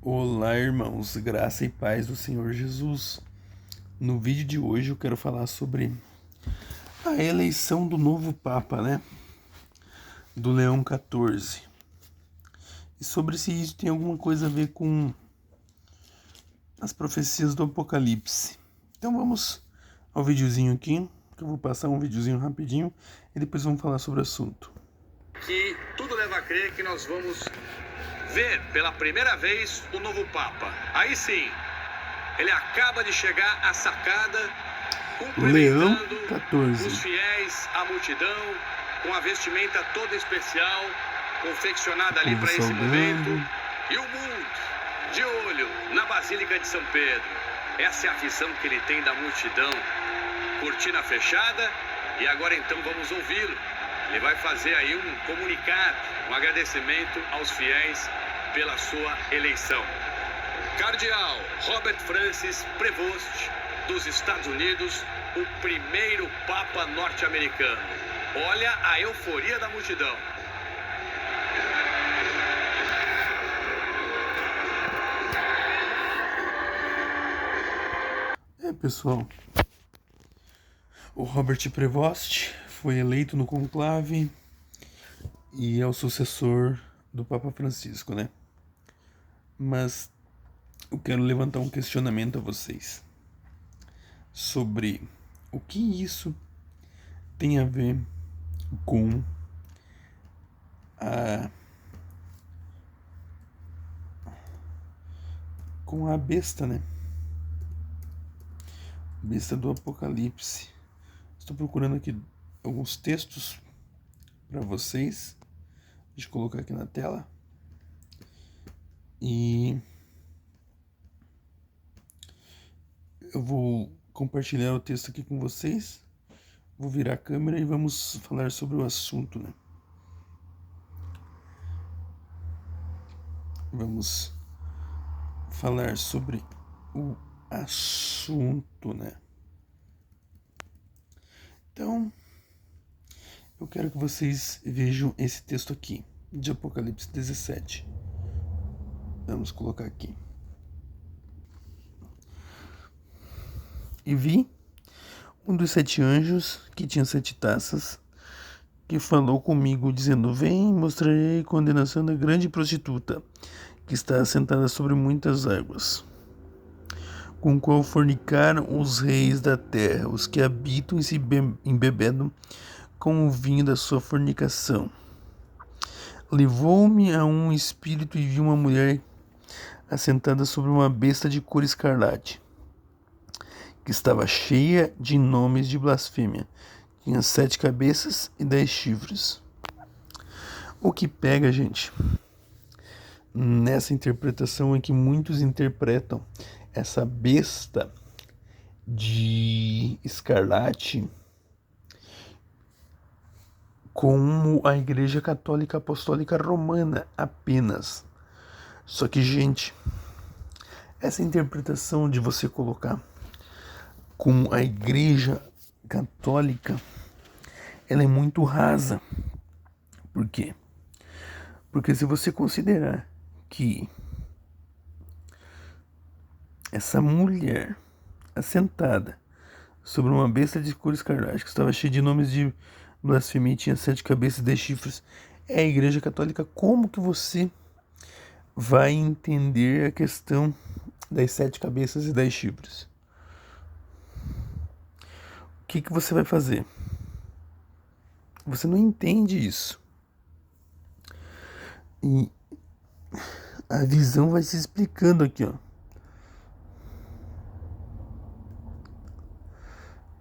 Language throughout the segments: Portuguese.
Olá, irmãos, graça e paz do Senhor Jesus. No vídeo de hoje eu quero falar sobre a eleição do novo Papa, Do Leão XIV. E sobre se isso tem alguma coisa a ver com as profecias do Apocalipse. Então vamos ao videozinho aqui, que eu vou passar um videozinho rapidinho e depois vamos falar sobre o assunto. Que tudo leva a crer que nós vamos ver pela primeira vez o novo Papa. Aí sim, ele acaba de chegar à sacada, Leão cumprimentando os XIV. fiéis, a multidão, com a vestimenta toda especial, confeccionada ali para esse Saudando. momento. E o mundo de olho na Basílica de São Pedro. Essa é a visão que ele tem da multidão. Cortina fechada e agora então vamos ouvi-lo. Ele vai fazer aí um comunicado, um agradecimento aos fiéis pela sua eleição. Cardeal Robert Francis Prevost, dos Estados Unidos, o primeiro Papa norte-americano. Olha a euforia da multidão. Pessoal, o Robert Prevost foi eleito no conclave e é o sucessor do Papa Francisco, Mas eu quero levantar um questionamento a vocês sobre o que isso tem a ver com a besta, Besta do Apocalipse. Estou procurando aqui alguns textos para vocês. Deixa eu colocar aqui na tela. E eu vou compartilhar o texto aqui com vocês. Vou virar a câmera e vamos falar sobre o assunto, Vamos falar sobre o assunto, Então, eu quero que vocês vejam esse texto aqui, de Apocalipse 17. Vamos colocar aqui. E vi um dos 7 anjos, que tinha 7 taças, que falou comigo, dizendo: Vem, mostrarei a condenação da grande prostituta, que está assentada sobre muitas águas, com o qual fornicaram os reis da terra, os que habitam e se embebedam com o vinho da sua fornicação. Levou-me a um espírito e vi uma mulher assentada sobre uma besta de cor escarlate, que estava cheia de nomes de blasfêmia. Tinha 7 cabeças e 10 chifres. O que pega, gente, nessa interpretação é que muitos interpretam essa besta de escarlate como a Igreja Católica Apostólica Romana apenas. Só que, gente, essa interpretação de você colocar como a Igreja Católica, ela é muito rasa. Por quê? Porque se você considerar que essa mulher assentada sobre uma besta de cor escarlate, que estava cheia de nomes de blasfemia, tinha 7 cabeças e 10 chifres, é a Igreja Católica, como que você vai entender a questão das 7 cabeças e 10 chifres? O que você vai fazer? Você não entende isso. E a visão vai se explicando aqui,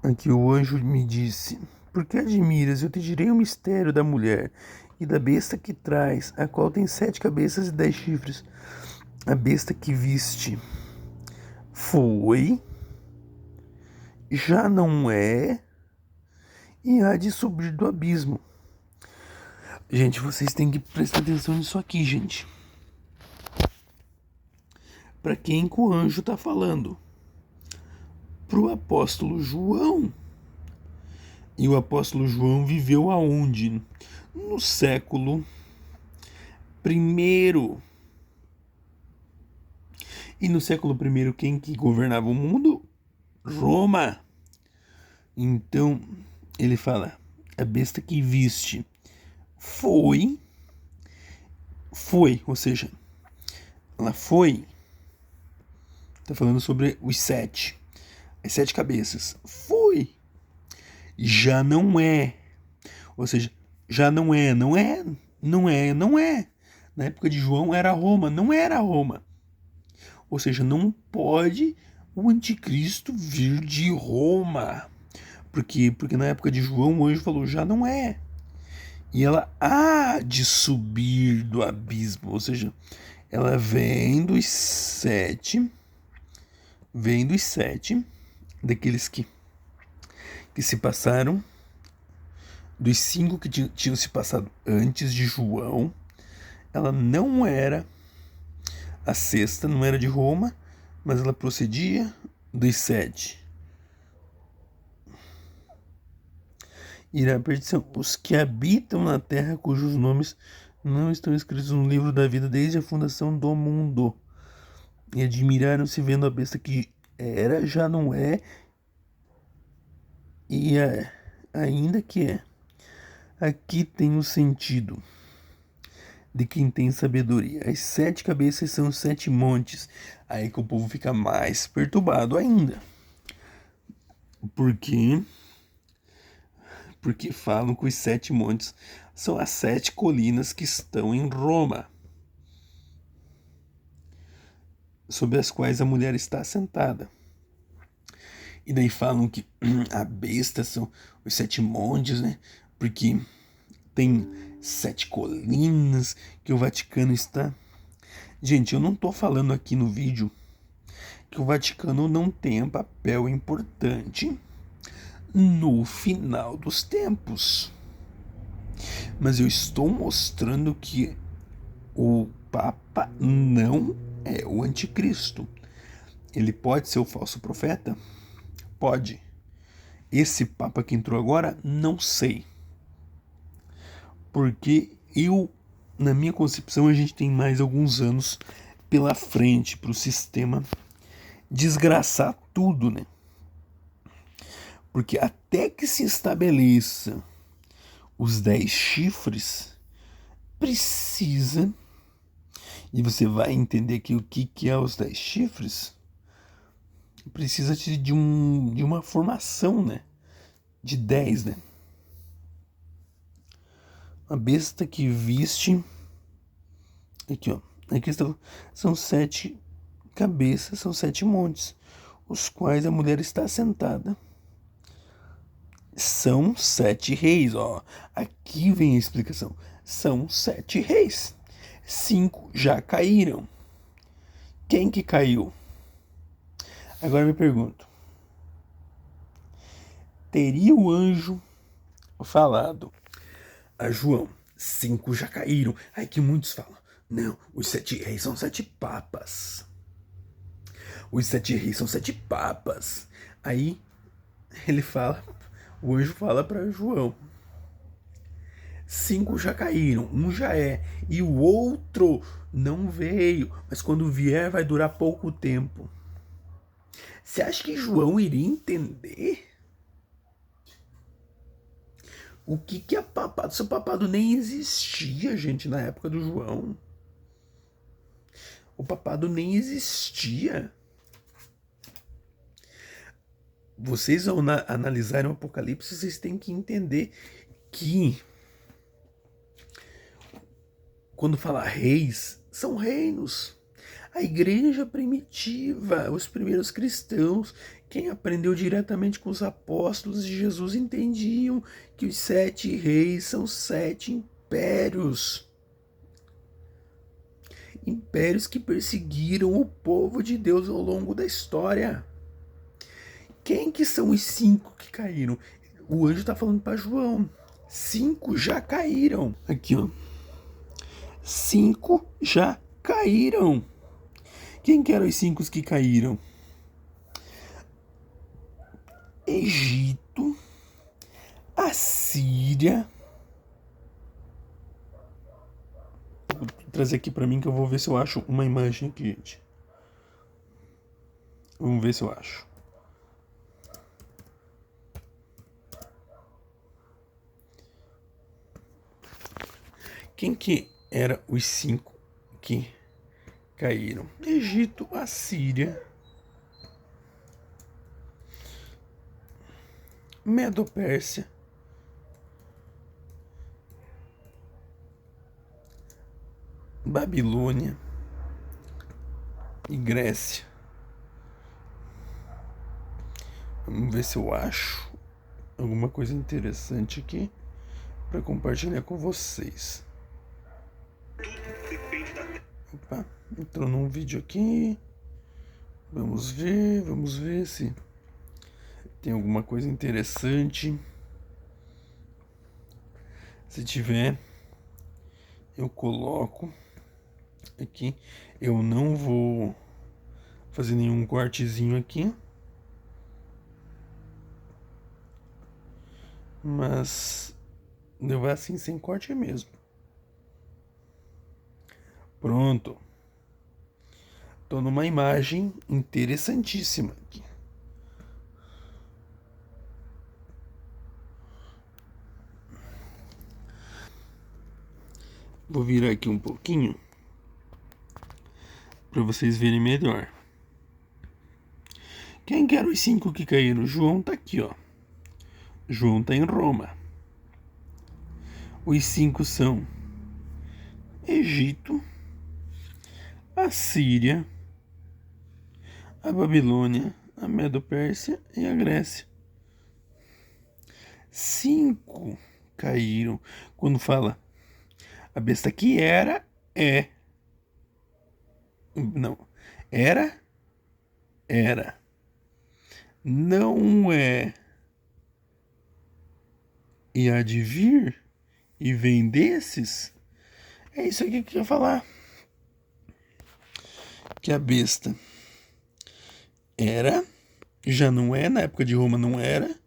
Aqui o anjo me disse: Por que admiras? Eu te direi o mistério da mulher e da besta que traz, a qual tem 7 cabeças e 10 chifres. A besta que viste foi, já não é, e há de subir do abismo. Gente, vocês têm que prestar atenção nisso aqui, gente. Para quem que o anjo está falando? Para o apóstolo João. E o apóstolo João viveu aonde? No século I. E no século I, quem que governava o mundo? Roma. Então, ele fala, a besta que viste foi, ou seja, ela foi, tá falando sobre os sete, as sete cabeças, foi, já não é, ou seja, já não é, não é. Na época de João era Roma, não era Roma. Ou seja, não pode o anticristo vir de Roma. Porque na época de João o anjo falou, já não é. E ela há de subir do abismo. Ou seja, ela vem dos sete, daqueles que se passaram, dos 5 que tinham se passado antes de João. Ela não era a sexta, não era de Roma, mas ela procedia dos 7. Irá a perdição. Os que habitam na terra, cujos nomes não estão escritos no livro da vida desde a fundação do mundo. E admiraram-se vendo a besta que era, já não é, e ainda que é. Aqui tem o sentido de quem tem sabedoria. As 7 cabeças são 7 montes. Aí que o povo fica mais perturbado ainda. Porque falam que os 7 montes são as 7 colinas que estão em Roma, sobre as quais a mulher está assentada. E daí falam que a besta são os 7 montes, né? Porque tem 7 colinas que o Vaticano está... Gente, eu não tô falando aqui no vídeo que o Vaticano não tenha papel importante no final dos tempos. Mas eu estou mostrando que o Papa não é o anticristo. Ele pode ser o falso profeta? Pode. Esse Papa que entrou agora, não sei. Porque na minha concepção, a gente tem mais alguns anos pela frente para o sistema desgraçar tudo, né? Porque até que se estabeleça os 10 chifres, precisa, e você vai entender que o que é os 10 chifres, precisa de uma formação, né? De 10, né? A besta que viste, aqui ó, aqui são 7 cabeças, são 7 montes, os quais a mulher está sentada. São 7 reis, ó. Aqui vem a explicação. São 7 reis. 5 já caíram. Quem que caiu? Agora eu me pergunto. Teria o anjo falado a João, 5 já caíram? Aí que muitos falam, não, os 7 reis são 7 papas. Os 7 reis são 7 papas. Aí ele fala, o anjo fala para João, 5 já caíram, um já é, e o outro não veio, mas quando vier vai durar pouco tempo. Você acha que João iria entender? O que é papado? Seu papado nem existia, gente, na época do João. O papado nem existia. Vocês, ao analisarem o Apocalipse, vocês têm que entender que quando fala reis, são reinos. A igreja primitiva, os primeiros cristãos, quem aprendeu diretamente com os apóstolos de Jesus, entendiam que os 7 reis são 7 impérios. Impérios que perseguiram o povo de Deus ao longo da história. Quem que são os 5 que caíram? O anjo está falando para João. 5 já caíram. Aqui, ó. 5 já caíram. Quem que eram os 5 que caíram? Egito, Assíria. Vou trazer aqui para mim que eu vou ver se eu acho uma imagem aqui, gente. Vamos ver se eu acho. Quem que era os 5 que caíram? Egito, Assíria, Medo-Pérsia, Babilônia e Grécia. Vamos ver se eu acho alguma coisa interessante aqui para compartilhar com vocês. Opa, entrou num vídeo aqui. Vamos ver se tem alguma coisa interessante. Se tiver, eu coloco aqui. Eu não vou fazer nenhum cortezinho aqui, mas levar assim sem corte mesmo. Pronto. Tô numa imagem interessantíssima aqui. Vou virar aqui um pouquinho para vocês verem melhor. Quem que eram os 5 que caíram? João tá aqui, ó. João tá em Roma. Os 5 são Egito, a Síria, a Babilônia, a Medo-Pérsia e a Grécia. 5 caíram. Quando fala a besta que era, é. Não. Era. Não é. E há de vir. E vem desses. É isso aqui que eu ia falar. Que a besta era, já não é, na época de Roma não era,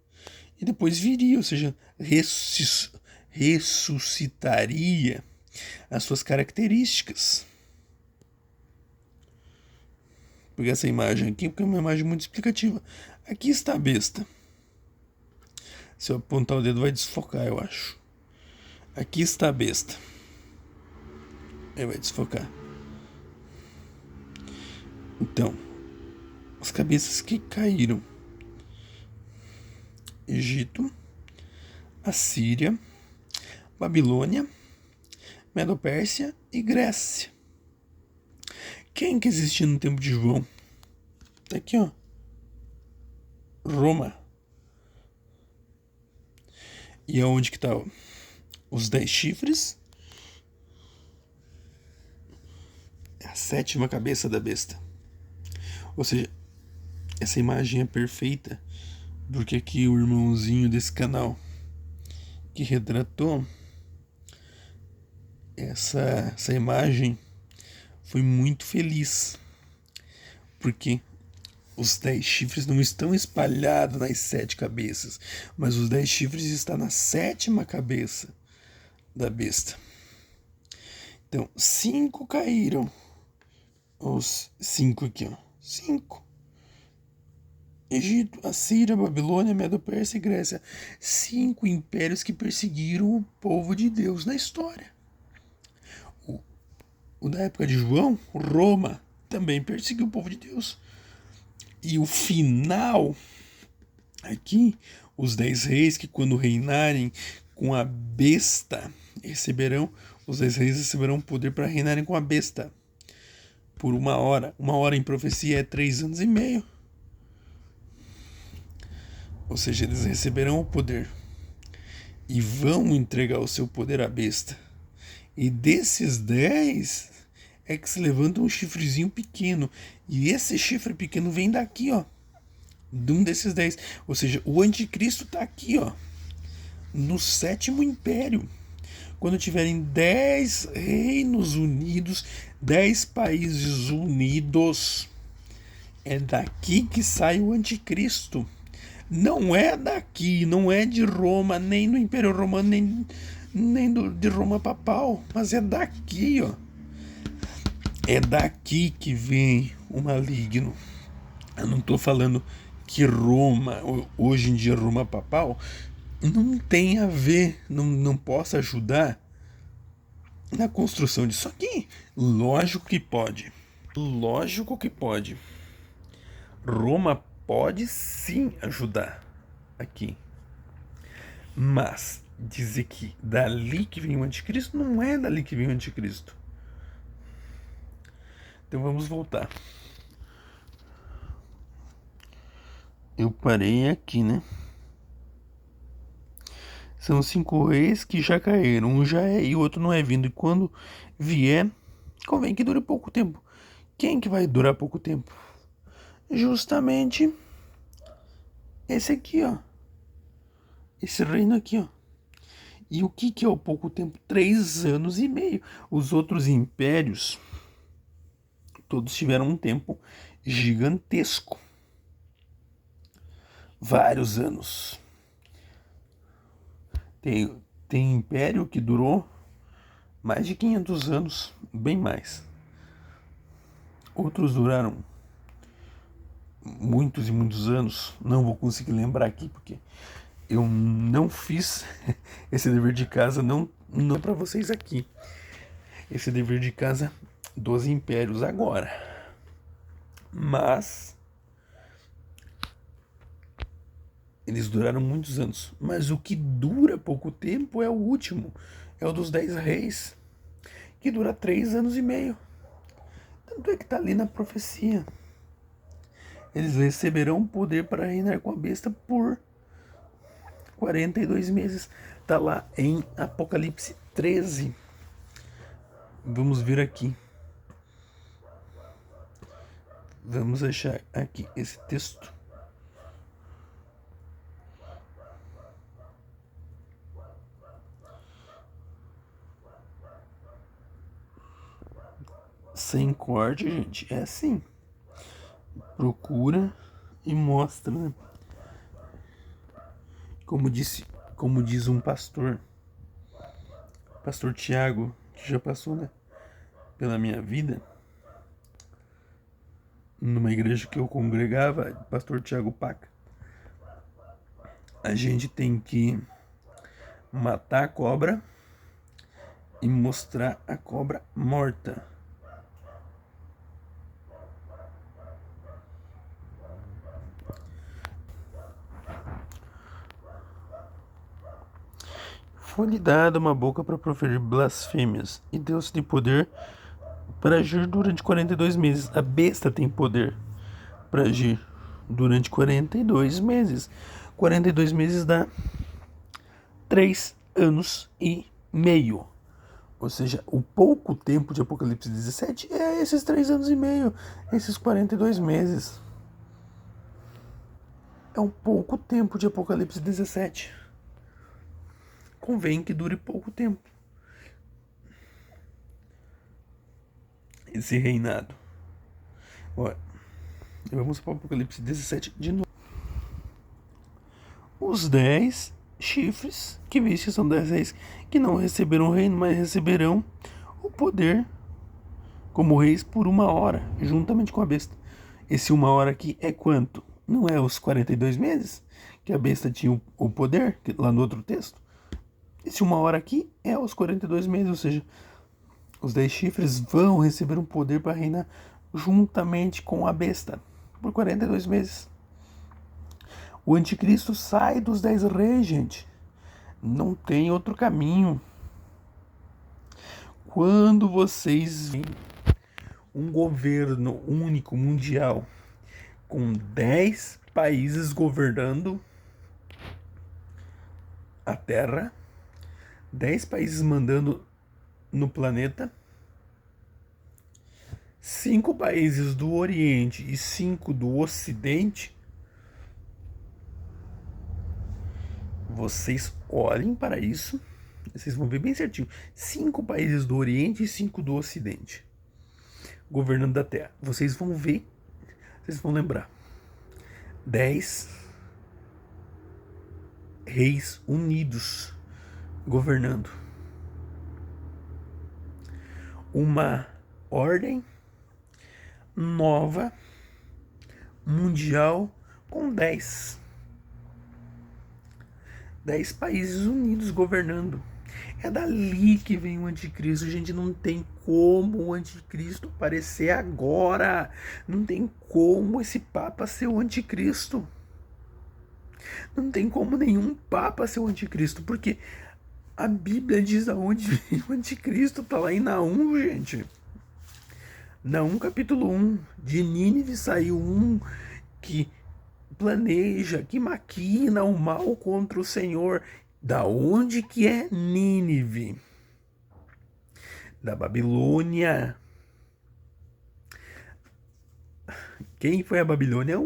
e depois viria, ou seja, ressuscitaria as suas características. Vou pegar essa imagem aqui, porque é uma imagem muito explicativa. Aqui está a besta. Se eu apontar o dedo vai desfocar, eu acho. Aqui está a besta. Aí vai desfocar. Então, as cabeças que caíram: Egito, Assíria, Babilônia, Medo-Pérsia e Grécia. Quem que existia no tempo de João? Tá aqui, ó. Roma. E aonde que tá os 10 chifres? É a 7ª cabeça da besta. Ou seja, essa imagem é perfeita, porque aqui o irmãozinho desse canal que retratou essa imagem foi muito feliz, porque os 10 chifres não estão espalhados nas 7 cabeças, mas os 10 chifres estão na 7ª cabeça da besta. Então, 5 caíram. Os 5 aqui, ó. 5. Egito, Assíria, Babilônia, Medo-Pérsia e Grécia. 5 impérios que perseguiram o povo de Deus na história. O da época de João, Roma, também perseguiu o povo de Deus. E o final, aqui, os 10 reis que quando reinarem com a besta, os 10 reis receberão poder para reinarem com a besta. Por 1 hora. 1 hora em profecia é 3 anos e meio. Ou seja, eles receberão o poder e vão entregar o seu poder à besta. E desses 10 é que se levanta um chifrezinho pequeno. E esse chifre pequeno vem daqui, ó. De um desses 10. Ou seja, o anticristo está aqui, ó. No 7º império. Quando tiverem 10 reinos unidos, 10 países unidos, é daqui que sai o anticristo. Não é daqui, não é de Roma, nem do Império Romano, nem de Roma papal, mas é daqui, ó. É daqui que vem o maligno. Eu não estou falando que Roma, hoje em dia Roma papal, não tem a ver, não possa ajudar na construção disso aqui. Lógico que pode. Lógico que pode. Roma pode sim ajudar aqui. Mas dizer que dali que vem o anticristo, não é dali que vem o anticristo. Então vamos voltar. Eu parei aqui, né? São 5 reis que já caíram. Um já é e o outro não é vindo. E quando vier, convém que dure pouco tempo. Quem que vai durar pouco tempo? Justamente esse aqui, ó. Esse reino aqui, ó. E o que é o pouco tempo? 3 anos e meio. Os outros impérios, todos tiveram um tempo gigantesco. Vários anos. Tem império que durou mais de 500 anos, bem mais. Outros duraram muitos e muitos anos. Não vou conseguir lembrar aqui porque eu não fiz esse dever de casa, não é para vocês aqui. Esse dever de casa dos impérios agora. Mas eles duraram muitos anos. Mas o que dura pouco tempo é o último. É o dos 10 reis, que dura 3 anos e meio. Tanto é que está ali na profecia. Eles receberão poder para reinar com a besta por 42 meses. Está lá em Apocalipse 13. Vamos ver aqui. Vamos achar aqui esse texto. Sem corte, gente. É assim. Procura e mostra, né? Como diz um pastor Tiago, que já passou, né, pela minha vida, numa igreja que eu congregava, pastor Tiago Paca. A gente tem que matar a cobra e mostrar a cobra morta. Foi-lhe dada uma boca para proferir blasfêmias, e Deus tem poder para agir durante 42 meses. A besta tem poder para agir durante 42 meses. 42 meses dá 3 anos e meio. Ou seja, o pouco tempo de Apocalipse 17 é esses 3 anos e meio, esses 42 meses. É um pouco tempo de Apocalipse 17. Convém que dure pouco tempo esse reinado. Olha, vamos para o Apocalipse 17 de novo. Os 10 chifres que viste são 10 reis que não receberam o reino, mas receberão o poder como reis por 1 hora, juntamente com a besta. Esse 1 hora aqui é quanto? Não é os 42 meses que a besta tinha o poder, lá no outro texto? Esse 1 hora aqui é os 42 meses, ou seja, os 10 chifres vão receber um poder para reinar juntamente com a besta por 42 meses. O anticristo sai dos 10 reis, gente. Não tem outro caminho. Quando vocês veem um governo único mundial com 10 países governando a Terra, 10 países mandando no planeta, 5 países do Oriente e 5 do Ocidente, vocês olhem para isso, vocês vão ver bem certinho. 5 países do Oriente e 5 do Ocidente governando a Terra. Vocês vão ver, vocês vão lembrar. 10 reis unidos governando. Uma ordem nova, mundial com 10 países unidos governando. É dali que vem o anticristo. Gente, não tem como o anticristo aparecer agora. Não tem como esse papa ser o anticristo. Não tem como nenhum papa ser o anticristo, porque a Bíblia diz aonde vem o anticristo. Tá lá em Naum, gente. Naum capítulo 1. De Nínive saiu um que planeja, que maquina o mal contra o Senhor. Da onde que é Nínive? Da Babilônia. Quem foi a Babilônia?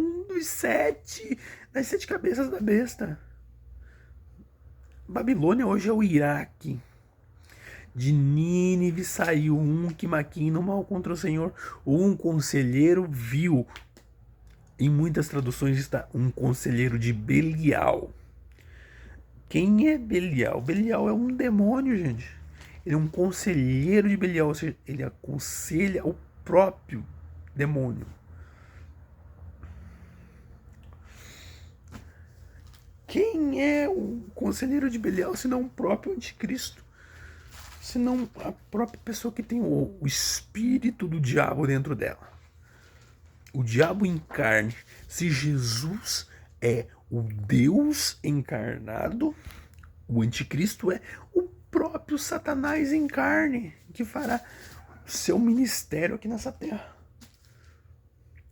Das 7 cabeças da besta. Babilônia hoje é o Iraque. De Nínive saiu um que maquina o mal contra o Senhor. Um conselheiro vil. Em muitas traduções está um conselheiro de Belial. Quem é Belial? Belial é um demônio, gente. Ele é um conselheiro de Belial, ou seja, ele aconselha o próprio demônio. Quem é o conselheiro de Belial, senão o próprio anticristo? Senão a própria pessoa que tem o espírito do diabo dentro dela. O diabo em carne. Se Jesus é o Deus encarnado, o anticristo é o próprio Satanás em carne, que fará seu ministério aqui nessa terra.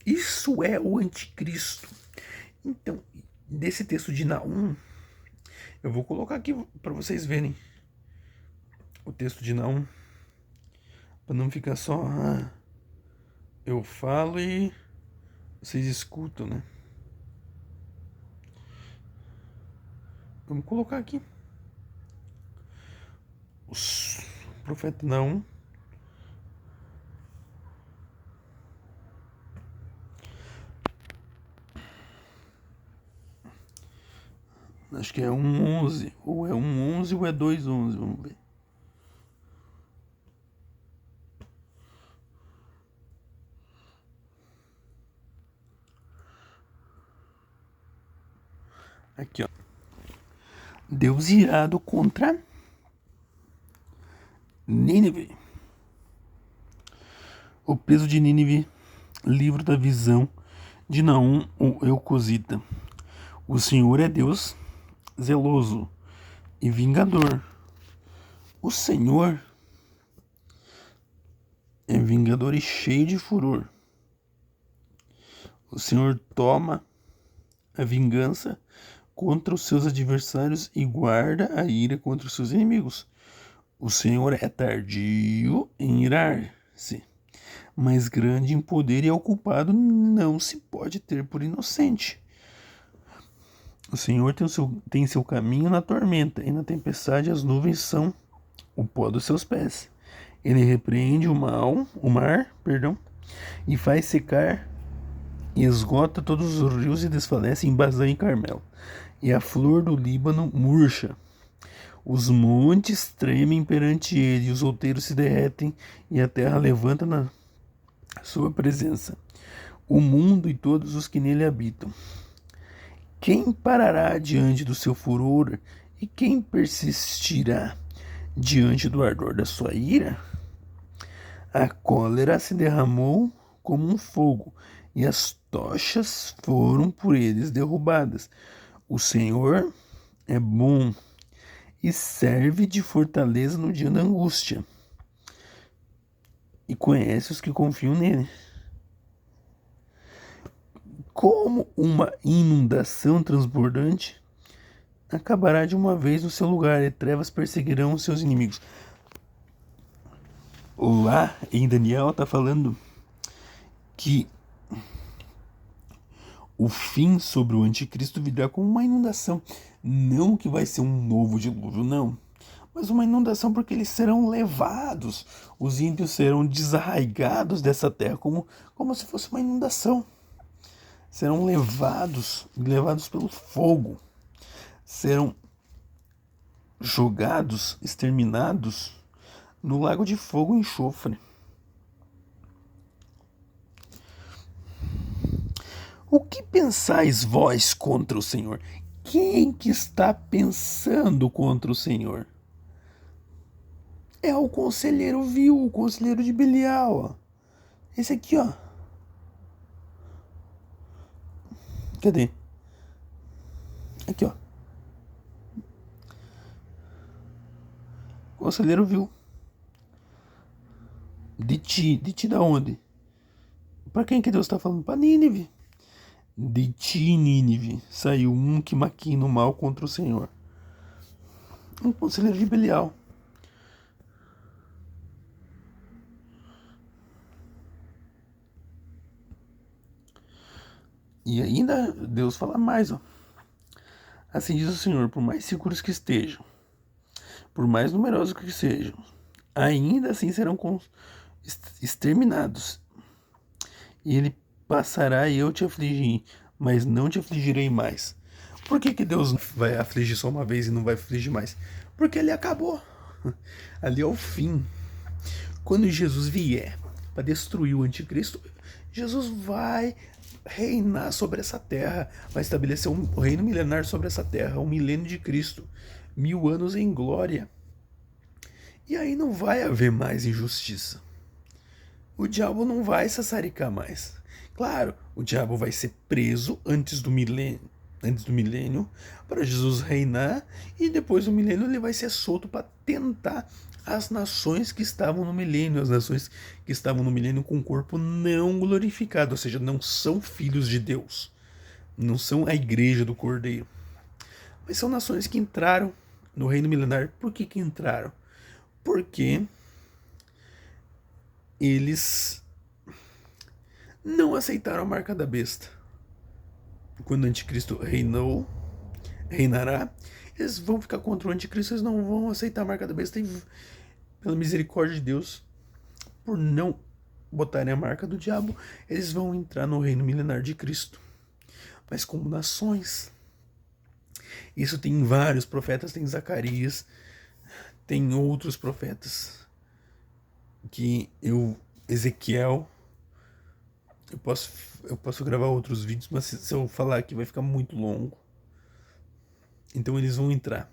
Isso é o anticristo. Então, desse texto de Naum, eu vou colocar aqui para vocês verem o texto de Naum, para não ficar só eu falo e vocês escutam, né? Vamos colocar aqui. O profeta Naum. Acho que é 1:11. Ou é 1:11 ou é 2:11. Vamos ver. Aqui, ó. Deus irado contra Nínive. O peso de Nínive, livro da visão de Naum, o Eucosita. O Senhor é Deus zeloso e vingador. O Senhor é vingador e cheio de furor. O Senhor toma a vingança contra os seus adversários e guarda a ira contra os seus inimigos. O Senhor é tardio em irar-se, mas grande em poder, e ao culpado não se pode ter por inocente. O Senhor tem seu caminho na tormenta, e na tempestade as nuvens são o pó dos seus pés. Ele repreende o mar, e faz secar e esgota todos os rios, e desfalece em Bazã e Carmel. E a flor do Líbano murcha. Os montes tremem perante ele, e os outeiros se derretem, e a terra levanta na sua presença. O mundo e todos os que nele habitam. Quem parará diante do seu furor, e quem persistirá diante do ardor da sua ira? A cólera se derramou como um fogo, e as tochas foram por eles derrubadas. O Senhor é bom e serve de fortaleza no dia da angústia, e conhece os que confiam nele. Como uma inundação transbordante, acabará de uma vez no seu lugar, e trevas perseguirão os seus inimigos. Lá em Daniel está falando que o fim sobre o anticristo virá como uma inundação. Não que vai ser um novo dilúvio, não. Mas uma inundação, porque eles serão levados. Os ímpios serão desarraigados dessa terra, como se fosse uma inundação. Serão levados pelo fogo. Serão jogados, exterminados no lago de fogo e enxofre. O que pensais vós contra o Senhor? Quem que está pensando contra o Senhor? É o conselheiro vil, o conselheiro de Belial, ó. Esse aqui, ó. Cadê? Aqui, ó. Conselheiro vil. De ti da onde? Pra quem que Deus está falando? Pra Nínive. De ti, Nínive, saiu um que maquina o mal contra o Senhor. Um conselheiro de Belial. E ainda Deus fala mais, ó. Assim diz o Senhor, por mais seguros que estejam, por mais numerosos que sejam, ainda assim serão exterminados. E ele passará e eu te afligi, mas não te afligirei mais. Por que Deus vai afligir só uma vez e não vai afligir mais? Porque ele acabou. Ali é o fim. Quando Jesus vier para destruir o anticristo, Jesus vai reinar sobre essa terra, vai estabelecer um reino milenar sobre essa terra, um milênio de Cristo, 1000 anos em glória. E aí não vai haver mais injustiça. O diabo não vai sassaricar mais. Claro, o diabo vai ser preso antes do milênio, para Jesus reinar, e depois do milênio ele vai ser solto para tentar as nações que estavam no milênio, as nações que estavam no milênio com o corpo não glorificado, ou seja, não são filhos de Deus, não são a igreja do Cordeiro, mas são nações que entraram no reino milenar. Por que entraram? Porque eles não aceitaram a marca da besta. Quando o anticristo reinará, eles vão ficar contra o anticristo, eles não vão aceitar a marca da besta, e pela misericórdia de Deus, por não botarem a marca do diabo, eles vão entrar no reino milenar de Cristo, mas como nações. Isso tem vários profetas, tem Zacarias, tem outros profetas, Ezequiel. Eu posso gravar outros vídeos, mas se eu falar aqui vai ficar muito longo. Então eles vão entrar.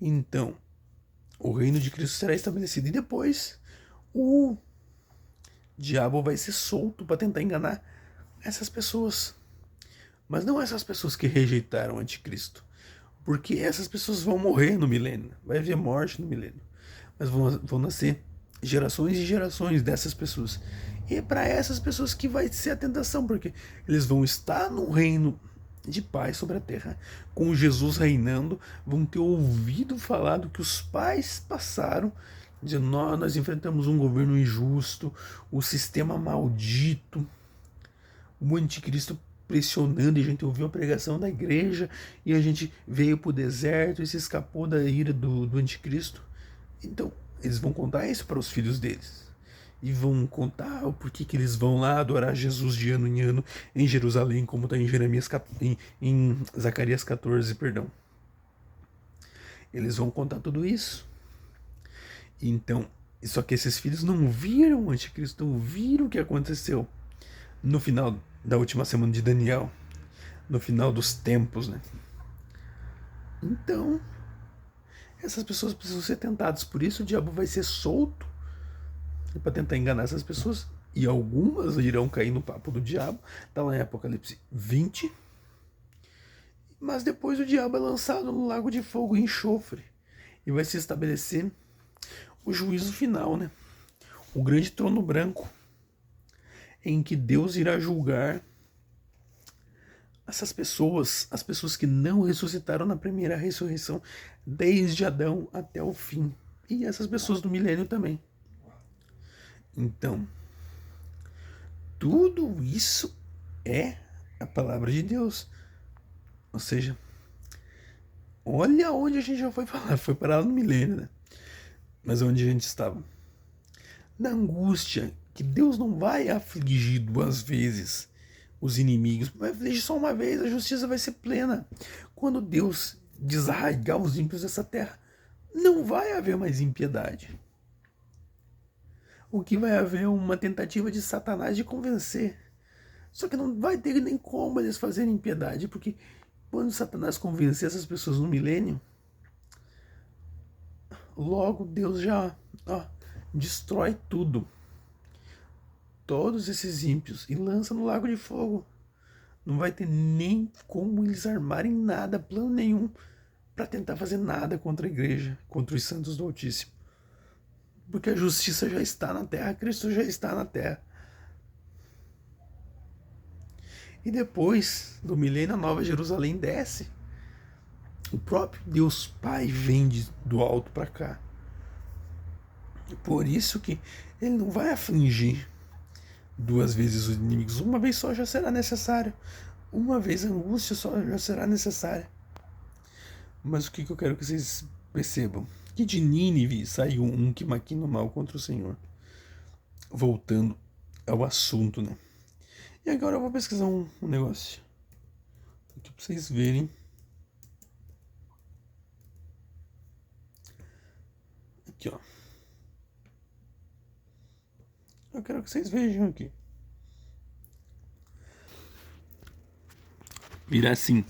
Então, o reino de Cristo será estabelecido. E depois, o diabo vai ser solto para tentar enganar essas pessoas. Mas não essas pessoas que rejeitaram o anticristo. Porque essas pessoas vão morrer no milênio. Vai haver morte no milênio. Mas vão nascer gerações e gerações dessas pessoas. E é para essas pessoas que vai ser a tentação, porque eles vão estar no reino de paz sobre a terra, com Jesus reinando, vão ter ouvido falar do que os pais passaram, dizendo: nós enfrentamos um governo injusto, o sistema maldito, o anticristo pressionando, e a gente ouviu a pregação da igreja, e a gente veio para o deserto e se escapou da ira do anticristo. Então, eles vão contar isso para os filhos deles. E vão contar o porquê que eles vão lá adorar Jesus de ano em ano em Jerusalém, como está em Zacarias 14, perdão. Eles vão contar tudo isso. Então, só que esses filhos não viram o anticristo, não viram o que aconteceu no final da última semana de Daniel, no final dos tempos, né? Então, essas pessoas precisam ser tentadas. Por isso o diabo vai ser solto para tentar enganar essas pessoas, e algumas irão cair no papo do diabo. Está lá em Apocalipse 20. Mas depois o diabo é lançado no lago de fogo e enxofre, e vai se estabelecer o juízo final, né? O grande trono branco, em que Deus irá julgar essas pessoas, as pessoas que não ressuscitaram na primeira ressurreição, desde Adão até o fim, e essas pessoas do milênio também. Então, tudo isso é a palavra de Deus. Ou seja, olha onde a gente já foi parar. Foi parar no milênio, né? Mas onde a gente estava? Na angústia, que Deus não vai afligir 2 vezes os inimigos. Vai afligir só uma vez, a justiça vai ser plena. Quando Deus desarraigar os ímpios dessa terra, não vai haver mais impiedade. O que vai haver é uma tentativa de Satanás de convencer Só que não vai ter nem como eles fazerem piedade, porque quando Satanás convencer essas pessoas no milênio, logo Deus já destrói tudo, todos esses ímpios, e lança no lago de fogo. Não vai ter nem como eles armarem nada, plano nenhum, para tentar fazer nada contra a igreja, contra os santos do Altíssimo. Porque a justiça já está na terra, Cristo já está na terra. E depois do milênio, a Nova Jerusalém desce. O próprio Deus Pai vem do alto para cá. Por isso que ele não vai afligir duas vezes os inimigos. Uma vez só já será necessário. Uma vez a angústia só já será necessária. Mas o que eu quero que vocês percebam? Que de Nínive saiu um que maquina mal contra o Senhor. Voltando ao assunto, né? E agora eu vou pesquisar um negócio. Aqui pra vocês verem. Aqui, ó. Eu quero que vocês vejam aqui. Virá assim.